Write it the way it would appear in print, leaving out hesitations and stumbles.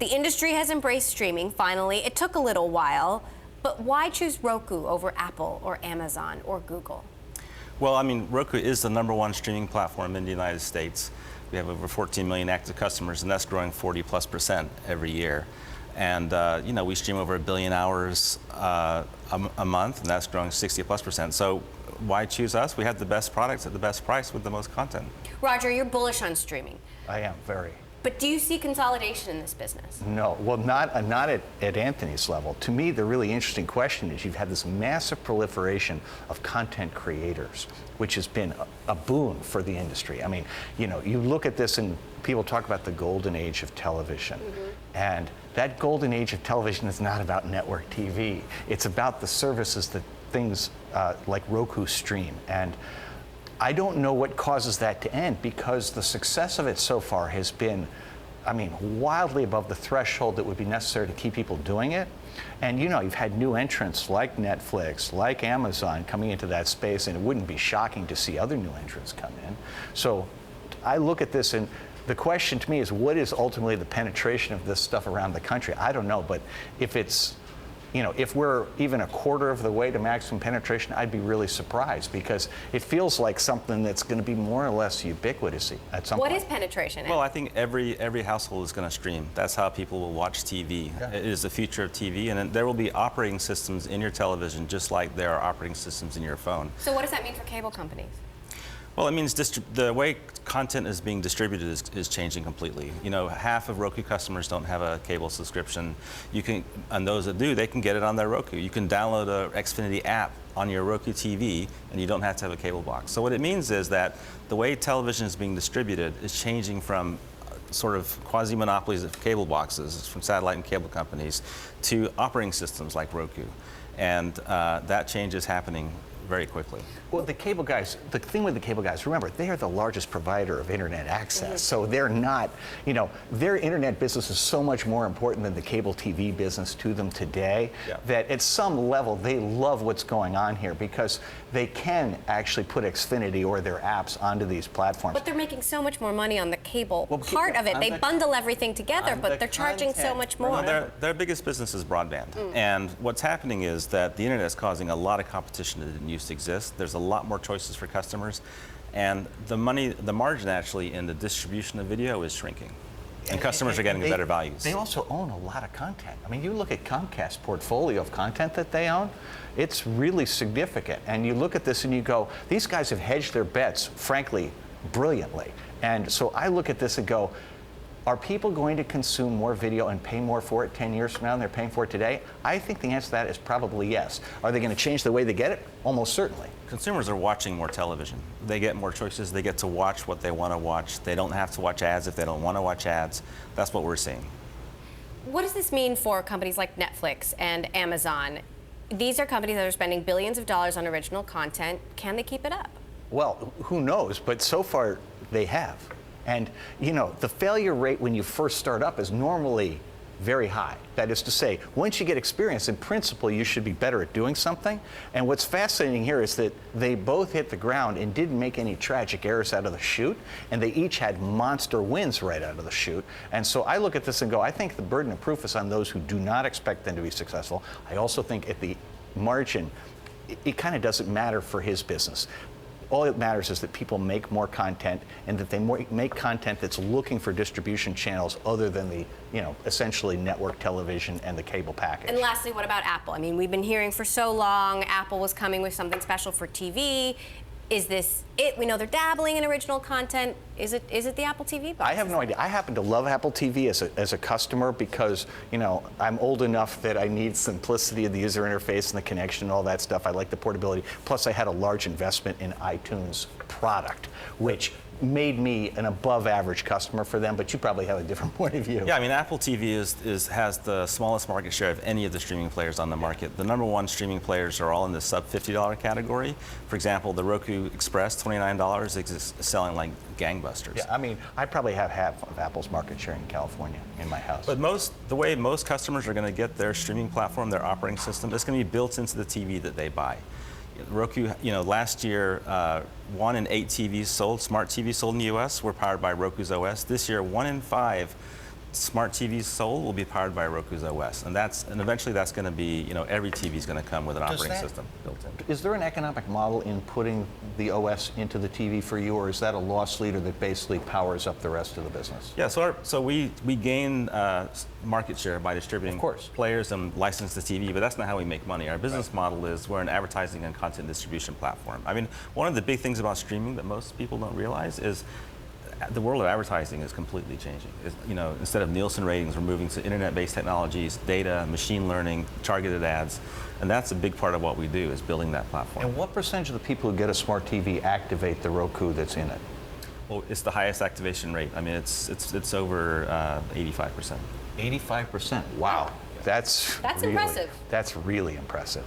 The industry has embraced streaming, finally. It took a little while, but why choose Roku over Apple or Amazon or Google? Well, I mean, Roku is the #1 streaming platform in the United States. We have over 14 million active customers, and that's growing 40+% every year. And you know, we stream over 1 billion hours a month, and that's growing 60+%. So why choose us? We have the best products at the best price with the most content. Roger, you're bullish on streaming. I am, very. But do you see consolidation in this business? No, well, not at Anthony's level. To me, the really interesting question is you've had this massive proliferation of content creators, which has been a boon for the industry. I mean, you know, you look at this and people talk about the golden age of television. And that golden age of television is not about network TV. It's about the services that things like Roku stream. And I don't know what causes that to end, because the success of it so far has been, I mean, wildly above the threshold that would be necessary to keep people doing it. And you know, you've had new entrants like Netflix, like Amazon coming into that space, and it wouldn't be shocking to see other new entrants come in. So I look at this, and the question to me is, what is ultimately the penetration of this stuff around the country? I don't know, but if it's, you know, if we're even a quarter of the way to maximum penetration, I'd be really surprised, because it feels like something that's going to be more or less ubiquitous at some point. What is penetration? Well, I think every household is going to stream. That's how people will watch TV. Yeah. It is the future of TV, and there will be operating systems in your television just like there are operating systems in your phone. So what does that mean for cable companies? Well, it means the way content is being distributed is changing completely. You know, half of Roku customers don't have a cable subscription. You can, and those that do, they can get it on their Roku. You can download a Xfinity app on your Roku TV, and you don't have to have a cable box. So what it means is that the way television is being distributed is changing from sort of quasi-monopolies of cable boxes, from satellite and cable companies, to operating systems like Roku. And that change is happening very quickly. Well, the cable guys, the thing with the cable guys, remember, they are the largest provider of internet access. So they're not, you know, their internet business is so much more important than the cable TV business to them today, that at some level they love what's going on here, because they can actually put Xfinity or their apps onto these platforms. But they're making so much more money on the cable part of it. They bundle everything together, but they're charging so much more. Well, their biggest business is broadband. And what's happening is that the internet is causing a lot of competition that didn't used to exist. There's a lot more choices for customers, and the margin actually in the distribution of video is shrinking, and customers are getting better values. They also own a lot of content. I mean, you look at Comcast's portfolio of content that they own, it's really significant. And you look at this and you go, these guys have hedged their bets, frankly, brilliantly. And so I look at this and go, are people going to consume more video and pay more for it 10 years from now than they're paying for it today? I think the answer to that is probably yes. Are they going to change the way they get it? Almost certainly. Consumers are watching more television. They get more choices. They get to watch what they want to watch. They don't have to watch ads if they don't want to watch ads. That's what we're seeing. What does this mean for companies like Netflix and Amazon? These are companies that are spending billions of dollars on original content. Can they keep it up? Well, who knows? But so far, they have. And, you know, the failure rate when you first start up is normally very high. That is to say, once you get experience, in principle, you should be better at doing something. And what's fascinating here is that they both hit the ground and didn't make any tragic errors out of the chute, and they each had monster wins right out of the chute. And so I look at this and go, I think the burden of proof is on those who do not expect them to be successful. I also think at the margin, it kind of doesn't matter for his business. All that matters is that people make more content, and that they make content that's looking for distribution channels other than the, you know, essentially network television and the cable package. And lastly, what about Apple? I mean, we've been hearing for so long Apple was coming with something special for TV. Is this it? We know they're dabbling in original content. Is it the Apple TV box? I have no idea. I happen to love Apple TV as a customer, because, you know, I'm old enough that I need simplicity of the user interface and the connection and all that stuff. I like the portability. Plus, I had a large investment in iTunes product, which made me an above average customer for them, but you probably have a different point of view. Yeah, I mean, Apple TV has the smallest market share of any of the streaming players on the market. The #1 streaming players are all in the sub $50 category. For example, the Roku Express, $29, is selling like gangbusters. Yeah, I mean, I probably have half of Apple's market share in California in my house. But the way most customers are going to get their streaming platform, their operating system, it's going to be built into the TV that they buy. Roku, you know, last year, 1 in 8 TVs sold, smart TVs sold in the U.S. were powered by Roku's OS. This year, 1 in 5 smart TVs sold will be powered by Roku's OS, and eventually that's going to be, every TV is going to come with an operating system built in. Is there an economic model in putting the OS into the TV for you, or is that a loss leader that basically powers up the rest of the business? Yeah, so we gain market share by distributing players and license the TV, but that's not how we make money. Our business model is we're an advertising and content distribution platform. I mean, one of the big things about streaming that most people don't realize is the world of advertising is completely changing. Instead of Nielsen ratings, we're moving to internet-based technologies, data, machine learning, targeted ads, and that's a big part of what we do is building that platform. And what percentage of the people who get a smart TV activate the Roku that's in it? Well, it's the highest activation rate. I mean, it's over 85%. 85%. Wow. That's really, impressive. That's really impressive.